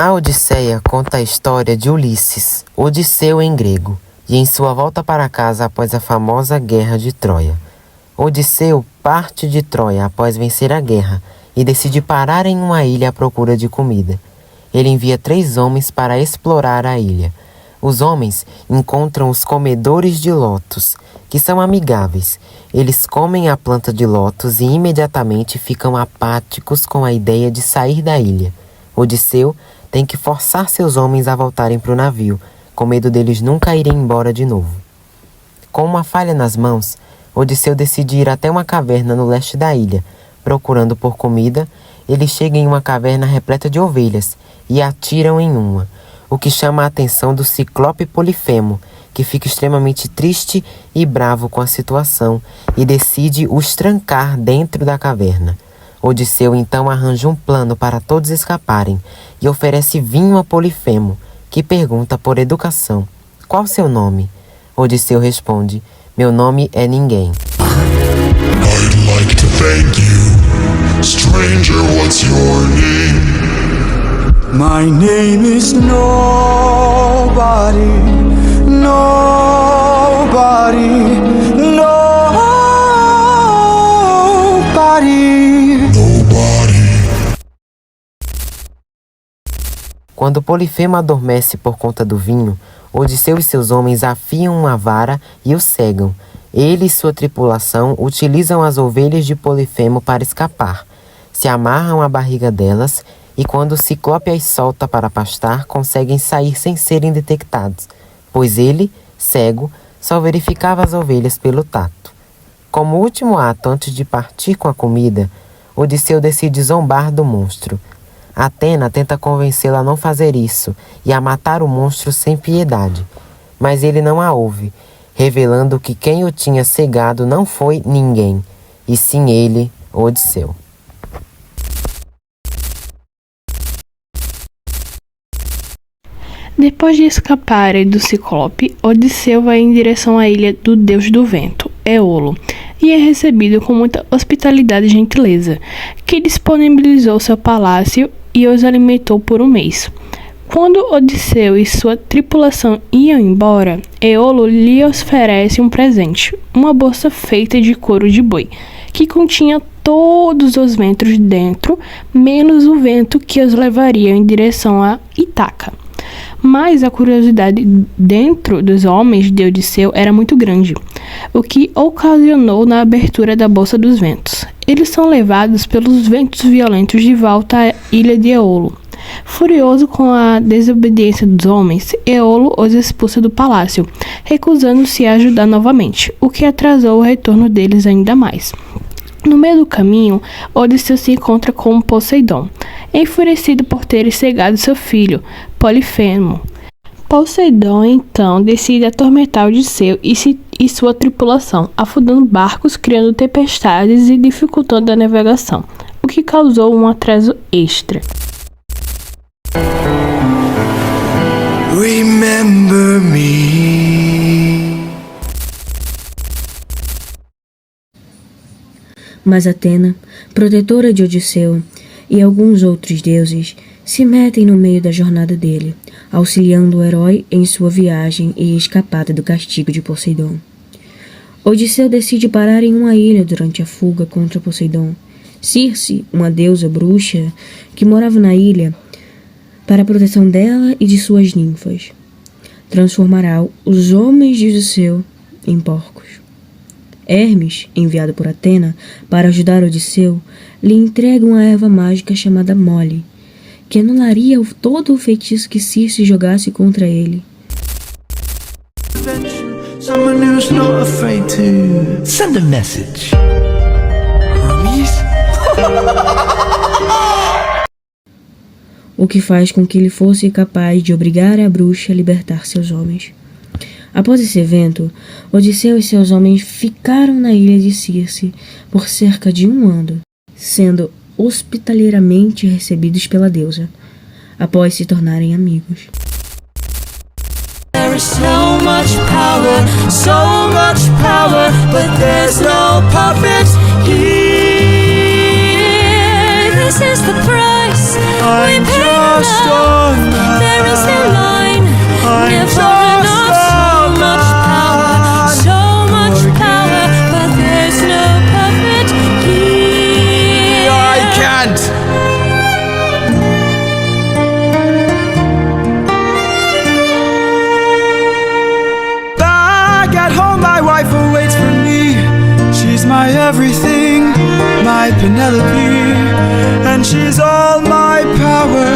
A Odisseia conta a história de Ulisses, Odisseu em grego, e em sua volta para casa após a famosa Guerra de Troia. Odisseu parte de Troia após vencer a guerra e decide parar em uma ilha à procura de comida. Ele envia 3 homens para explorar a ilha. Os homens encontram os comedores de lótus, que são amigáveis. Eles comem a planta de lótus e imediatamente ficam apáticos com a ideia de sair da ilha. Odisseu tem que forçar seus homens a voltarem para o navio, com medo deles nunca irem embora de novo. Com uma falha nas mãos, Odisseu decide ir até uma caverna no leste da ilha. Procurando por comida, ele chega em uma caverna repleta de ovelhas e atiram em uma, o que chama a atenção do ciclope Polifemo, que fica extremamente triste e bravo com a situação e decide os trancar dentro da caverna. Odisseu então arranja um plano para todos escaparem e oferece vinho a Polifemo, que pergunta por educação: "Qual seu nome?" Odisseu responde: "Meu nome é ninguém." I'd like to thank you. Stranger, what's your name? My name is Nobody, Nobody, Nobody. Quando Polifemo adormece por conta do vinho, Odisseu e seus homens afiam uma vara e o cegam. Ele e sua tripulação utilizam as ovelhas de Polifemo para escapar. Se amarram à barriga delas e quando o Ciclope as solta para pastar, conseguem sair sem serem detectados, pois ele, cego, só verificava as ovelhas pelo tato. Como último ato antes de partir com a comida, Odisseu decide zombar do monstro. Atena tenta convencê-lo a não fazer isso e a matar o monstro sem piedade, mas ele não a ouve, revelando que quem o tinha cegado não foi ninguém, e sim ele, Odisseu. Depois de escaparem do Ciclope, Odisseu vai em direção à ilha do deus do vento, Éolo, e é recebido com muita hospitalidade e gentileza, que disponibilizou seu palácio e os alimentou por um mês. Quando Odisseu e sua tripulação iam embora, Éolo lhe oferece um presente, uma bolsa feita de couro de boi, que continha todos os ventos dentro, menos o vento que os levaria em direção a Ítaca. Mas a curiosidade dentro dos homens de Odisseu era muito grande, o que ocasionou na abertura da Bolsa dos Ventos. Eles são levados pelos ventos violentos de volta à ilha de Éolo. Furioso com a desobediência dos homens, Éolo os expulsa do palácio, recusando-se a ajudar novamente, o que atrasou o retorno deles ainda mais. No meio do caminho, Odisseu se encontra com Poseidon, enfurecido por ter cegado seu filho, Polifemo. Poseidon então decide atormentar Odisseu e sua tripulação, afundando barcos, criando tempestades e dificultando a navegação, o que causou um atraso extra. Remember me. Mas Atena, protetora de Odisseu, e alguns outros deuses se metem no meio da jornada dele, auxiliando o herói em sua viagem e escapada do castigo de Poseidon. Odisseu decide parar em uma ilha durante a fuga contra Poseidon. Circe, uma deusa bruxa que morava na ilha, para a proteção dela e de suas ninfas, transformará os homens de Odisseu em porcos. Hermes, enviado por Atena para ajudar Odisseu, lhe entrega uma erva mágica chamada Mole, que anularia todo o feitiço que Circe jogasse contra ele. Someone who's not afraid to send a message. Hermes? O que faz com que ele fosse capaz de obrigar a bruxa a libertar seus homens. Após esse evento, Odisseu e seus homens ficaram na ilha de Circe por cerca de 1 ano, sendo hospitaleiramente recebidos pela deusa, após se tornarem amigos. There is so much power, but there's no puppet here. This is the price we pay. I'm just my everything, my Penelope, and she's all my power,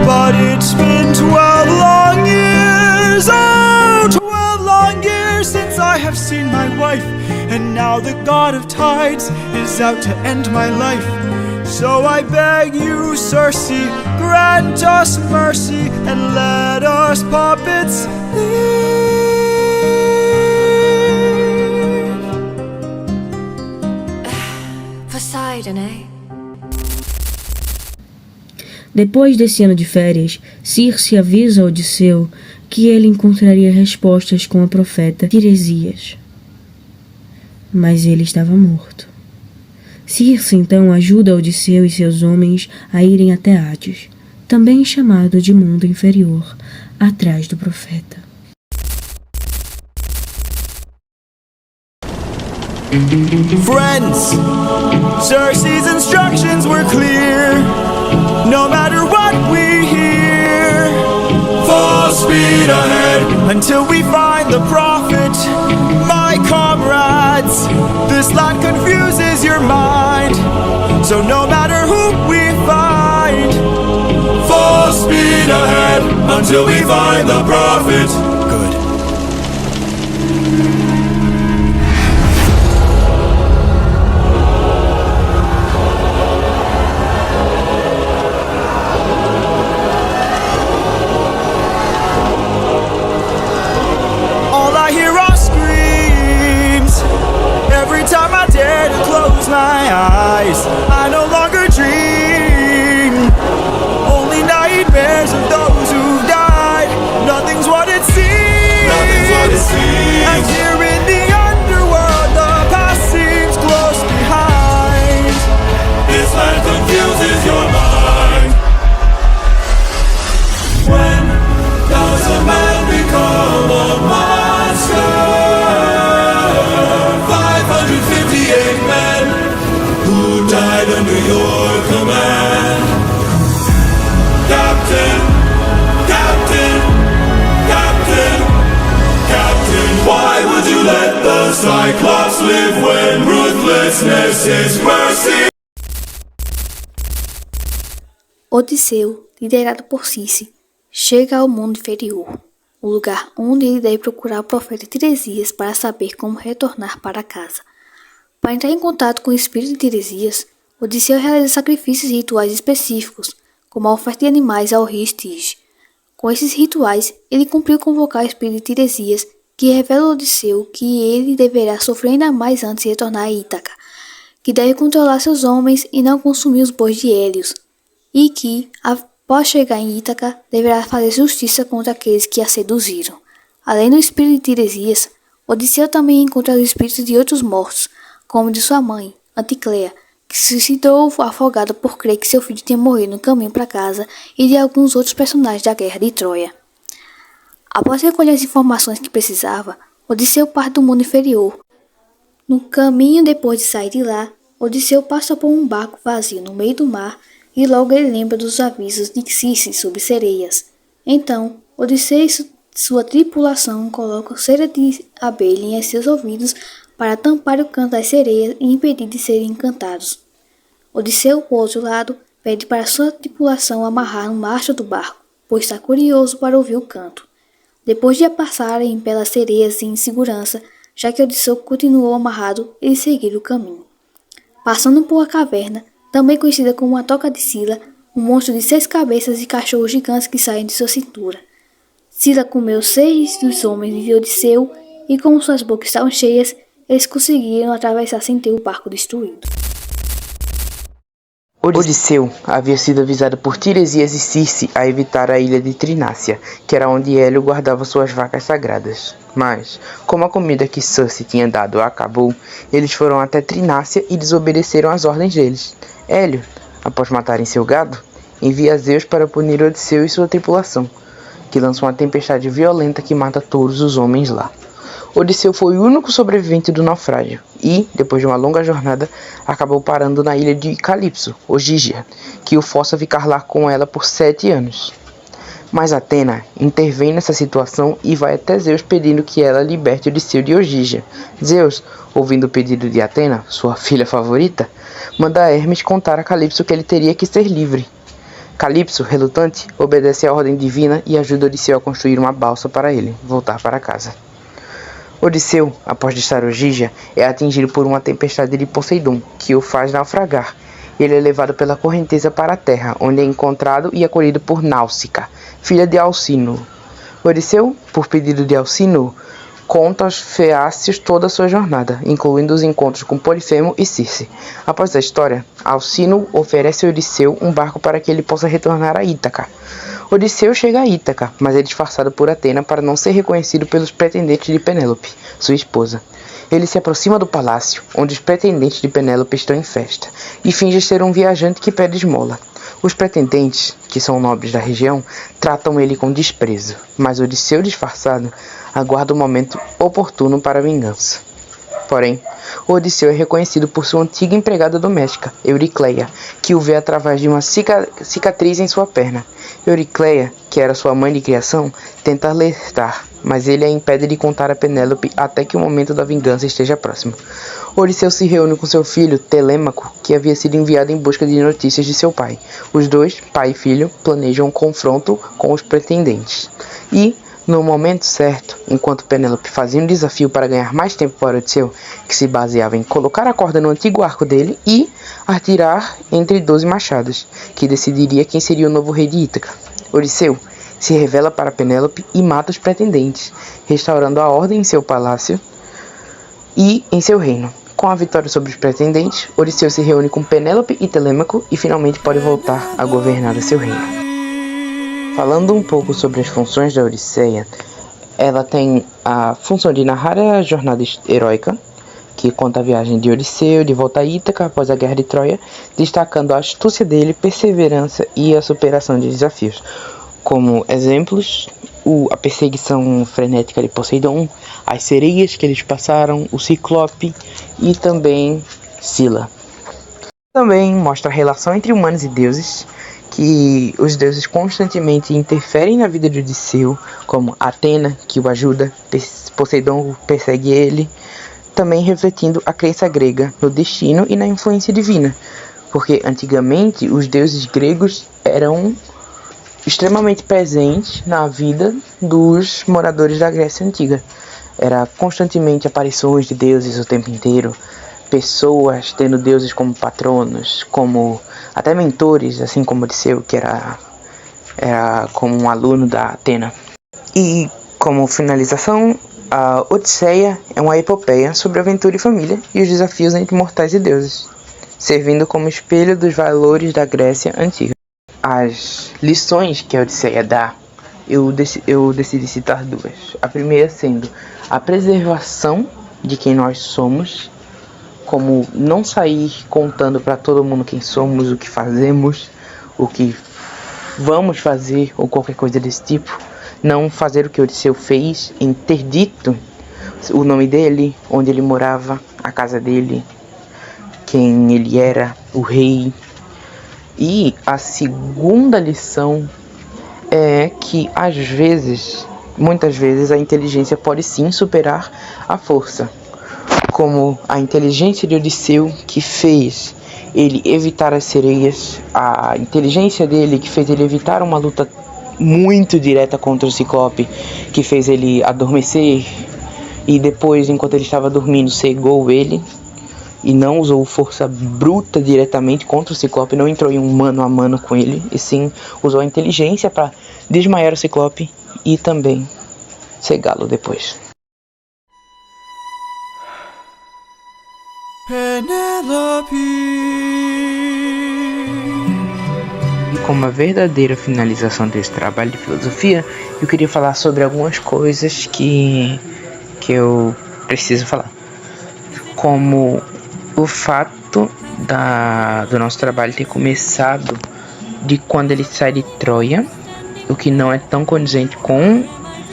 but it's been 12 long years, oh, 12 long years since I have seen my wife, and now the god of tides is out to end my life. So I beg you, Circe, grant us mercy and let us puppets leave. Poseidon, eh? Depois desse ano de férias, Circe avisa a Odisseu que ele encontraria respostas com a profeta Tiresias. Mas ele estava morto. Circe então ajuda Odisseu e seus homens a irem até Hades, também chamado de mundo inferior, atrás do profeta. Friends, Circe's instructions were clear. No matter what we hear, full speed ahead until we find the prophet. My comrades, this land confuses your mind, so no matter who we find, full speed ahead until we find the prophet. Good. My eyes, I no longer dream, only nightmares of those who've died. Nothing's what it seems, and here in the underworld the past seems close behind. This land confuses your mind. When does a man become a monster? 558 men died under your command. Captain, Captain, Captain, Captain, why would you let the Cyclops live when ruthlessness is mercy? Odisseu, liderado por Circe, chega ao mundo inferior, o lugar onde ele deve procurar o profeta Tiresias para saber como retornar para casa. Para entrar em contato com o espírito de Tiresias, Odisseu realiza sacrifícios e rituais específicos, como a oferta de animais ao rio Estige. Com esses rituais, ele cumpriu convocar o espírito de Tiresias, que revela a Odisseu que ele deverá sofrer ainda mais antes de retornar a Ítaca, que deve controlar seus homens e não consumir os bois de Hélios, e que, após chegar em Ítaca, deverá fazer justiça contra aqueles que a seduziram. Além do espírito de Tiresias, Odisseu também encontra os espíritos de outros mortos, como de sua mãe, Anticleia, que se suicidou afogada por crer que seu filho tinha morrido no caminho para casa, e de alguns outros personagens da guerra de Troia. Após recolher as informações que precisava, Odisseu parte do mundo inferior. No caminho, depois de sair de lá, Odisseu passa por um barco vazio no meio do mar e logo ele lembra dos avisos de Circe sobre sereias. Então, Odisseu e sua tripulação colocam cera de abelha em seus ouvidos para tampar o canto das sereias e impedir de serem encantados. Odisseu, por outro lado, pede para sua tripulação amarrar no mastro do barco, pois está curioso para ouvir o canto. Depois de passarem pelas sereias em segurança, já que Odisseu continuou amarrado, eles seguiram o caminho. Passando por uma caverna, também conhecida como a Toca de Sila, um monstro de 6 cabeças e cachorros gigantes que saem de sua cintura. Sila comeu 6 dos homens de Odisseu e, como suas bocas estavam cheias, eles conseguiram atravessar sem ter o barco destruído. Odisseu havia sido avisado por Tiresias e Circe a evitar a ilha de Trinácia, que era onde Hélio guardava suas vacas sagradas. Mas, como a comida que Circe tinha dado acabou, eles foram até Trinácia e desobedeceram às ordens deles. Hélio, após matarem seu gado, envia Zeus para punir Odisseu e sua tripulação, que lança uma tempestade violenta que mata todos os homens lá. Odisseu foi o único sobrevivente do naufrágio e, depois de uma longa jornada, acabou parando na ilha de Calipso, ou Gígia, que o força a ficar lá com ela por 7 anos. Mas Atena intervém nessa situação e vai até Zeus pedindo que ela liberte Odisseu de Ogígia. Zeus, ouvindo o pedido de Atena, sua filha favorita, manda a Hermes contar a Calipso que ele teria que ser livre. Calipso, relutante, obedece à ordem divina e ajuda Odisseu a construir uma balsa para ele voltar para casa. Odisseu, após deixar Ogígia, é atingido por uma tempestade de Poseidon, que o faz naufragar. Ele é levado pela correnteza para a terra, onde é encontrado e acolhido por Náusica, filha de Alcino. Odisseu, por pedido de Alcino, conta aos feácios toda a sua jornada, incluindo os encontros com Polifemo e Circe. Após a história, Alcino oferece a Odisseu um barco para que ele possa retornar a Ítaca. Odisseu chega a Ítaca, mas é disfarçado por Atena para não ser reconhecido pelos pretendentes de Penélope, sua esposa. Ele se aproxima do palácio, onde os pretendentes de Penélope estão em festa, e finge ser um viajante que pede esmola. Os pretendentes, que são nobres da região, tratam ele com desprezo, mas Odisseu, disfarçado, aguarda o momento oportuno para a vingança. Porém, Odisseu é reconhecido por sua antiga empregada doméstica, Euricleia, que o vê através de uma cicatriz em sua perna. Euricleia, que era sua mãe de criação, tenta alertar, mas ele a impede de contar a Penélope até que o momento da vingança esteja próximo. Odisseu se reúne com seu filho, Telêmaco, que havia sido enviado em busca de notícias de seu pai. Os dois, pai e filho, planejam um confronto com os pretendentes. E, no momento certo, enquanto Penélope fazia um desafio para ganhar mais tempo para Odisseu, que se baseava em colocar a corda no antigo arco dele e atirar entre 12 machados, que decidiria quem seria o novo rei de Ítaca. Odisseu se revela para Penélope e mata os pretendentes, restaurando a ordem em seu palácio e em seu reino. Com a vitória sobre os pretendentes, Odisseu se reúne com Penélope e Telêmaco e finalmente pode voltar a governar o seu reino. Falando um pouco sobre as funções da Odisseia, ela tem a função de narrar a jornada heróica, que conta a viagem de Odisseu de volta a Ítaca após a guerra de Troia, destacando a astúcia dele, perseverança e a superação de desafios. Como exemplos, a perseguição frenética de Poseidon, as sereias que eles passaram, o Ciclope e também Sila. Também mostra a relação entre humanos e deuses, que os deuses constantemente interferem na vida de Odisseu, como Atena, que o ajuda, Poseidon persegue ele, também refletindo a crença grega no destino e na influência divina, porque antigamente os deuses gregos eram extremamente presentes na vida dos moradores da Grécia Antiga. Era constantemente aparições de deuses o tempo inteiro, pessoas tendo deuses como patronos, como até mentores, assim como Odisseu, que era como um aluno da Atena. E como finalização, a Odisseia é uma epopeia sobre aventura e família e os desafios entre mortais e deuses, servindo como espelho dos valores da Grécia Antiga. As lições que a Odisseia dá, eu decidi citar duas. A primeira sendo a preservação de quem nós somos, como não sair contando para todo mundo quem somos, o que fazemos, o que vamos fazer ou qualquer coisa desse tipo. Não fazer o que Odisseu fez em ter dito o nome dele, onde ele morava, a casa dele, quem ele era, o rei. E a segunda lição é que muitas vezes a inteligência pode sim superar a força. Como a inteligência de Odisseu, que fez ele evitar as sereias, a inteligência dele que fez ele evitar uma luta muito direta contra o Ciclope, que fez ele adormecer e depois, enquanto ele estava dormindo, cegou ele e não usou força bruta diretamente contra o Ciclope, não entrou em um mano a mano com ele, e sim usou a inteligência para desmaiar o Ciclope e também cegá-lo depois. Penélope. E como uma verdadeira finalização desse trabalho de filosofia, eu queria falar sobre algumas coisas que eu preciso falar. Como o fato do nosso trabalho ter começado de quando ele sai de Troia, o que não é tão condizente com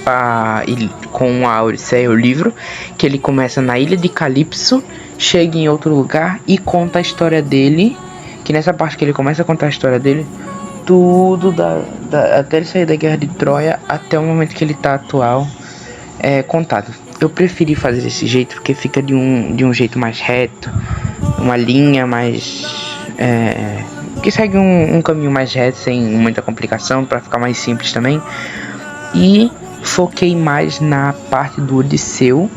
a Odisseia, o livro, que ele começa na ilha de Calipso, chega em outro lugar e conta a história dele, que nessa parte que ele começa a contar a história dele, tudo até ele sair da Guerra de Troia até o momento que ele tá atual contado. Eu preferi fazer desse jeito porque fica de um jeito mais reto, uma linha mais que segue um caminho mais reto, sem muita complicação, para ficar mais simples também. E foquei mais na parte do Odisseu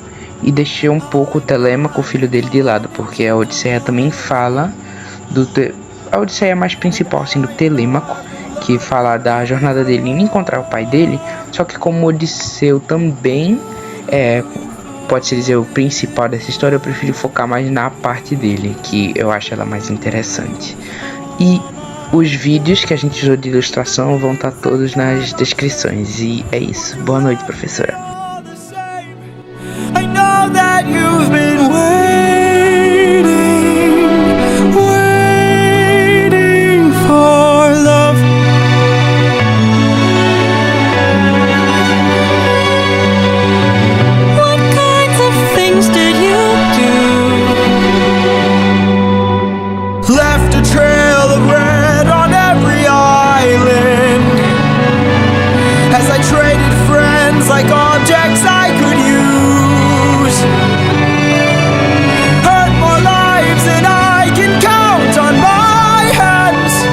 e deixei um pouco o Telêmaco, o filho dele, de lado, porque a Odisseia também fala a Odisseia mais principal, assim, do Telêmaco, que fala da jornada dele em encontrar o pai dele. Só que como Odisseu também pode-se dizer o principal dessa história, eu prefiro focar mais na parte dele, que eu acho ela mais interessante. E os vídeos que a gente usou de ilustração vão estar todos nas descrições. E é isso. Boa noite, professora. I know that you've been waiting for love. What kinds of things did you do? Left a trail of red on every island, as I traded friends like objects I could use. Hurt more lives than I can count on my hands,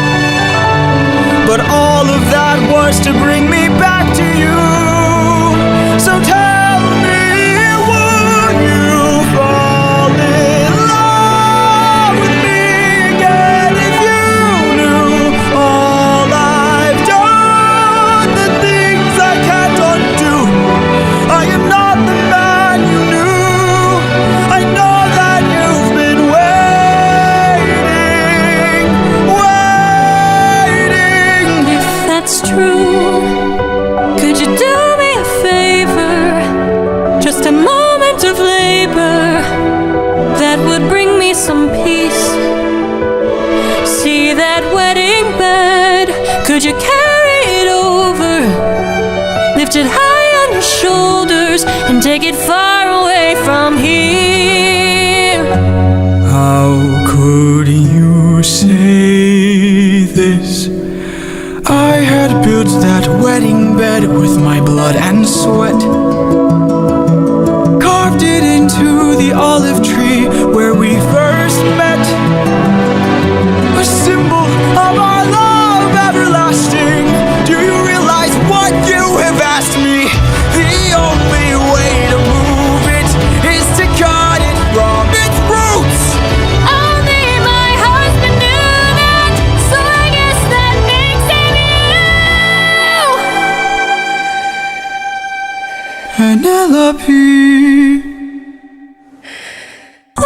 but all of that was to bring me back to you. So tell me, would you fall in love with me again if you knew all I've done, the things I can't undo? I am not the man you knew. I know that you've been waiting. If that's true, could you do me a favor? Just a moment of labor that would bring me some peace. See that wedding bed, could you carry it over? Lift it high on your shoulders and take it far away from here. How could you say this? I had built that wedding bed with my blood and sweat, carved it into the olive tree where we first met, a symbol of our love everlasting. Do you realize what you have asked me? The only way to move it is to cut it from its roots. Only my husband knew that, so I guess that makes him you. Penelope, I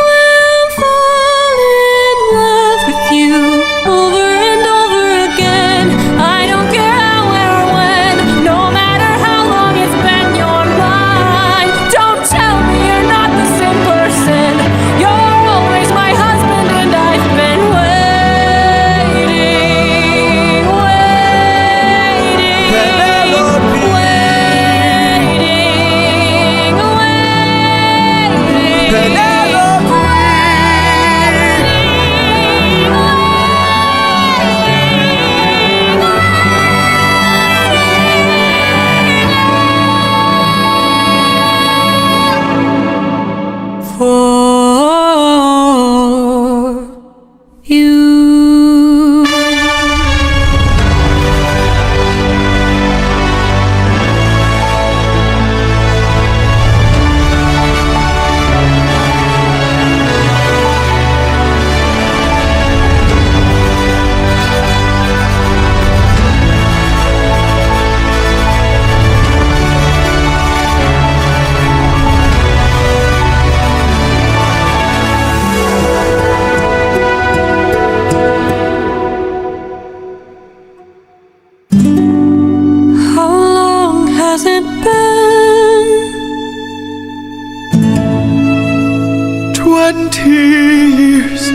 will fall in love with you over and over again. I don't care how or when, no matter how long it's been your line. Don't tell me you're not the same person. You're always my husband and I've been waiting. Penelope. For you. How long has it been? 20 years.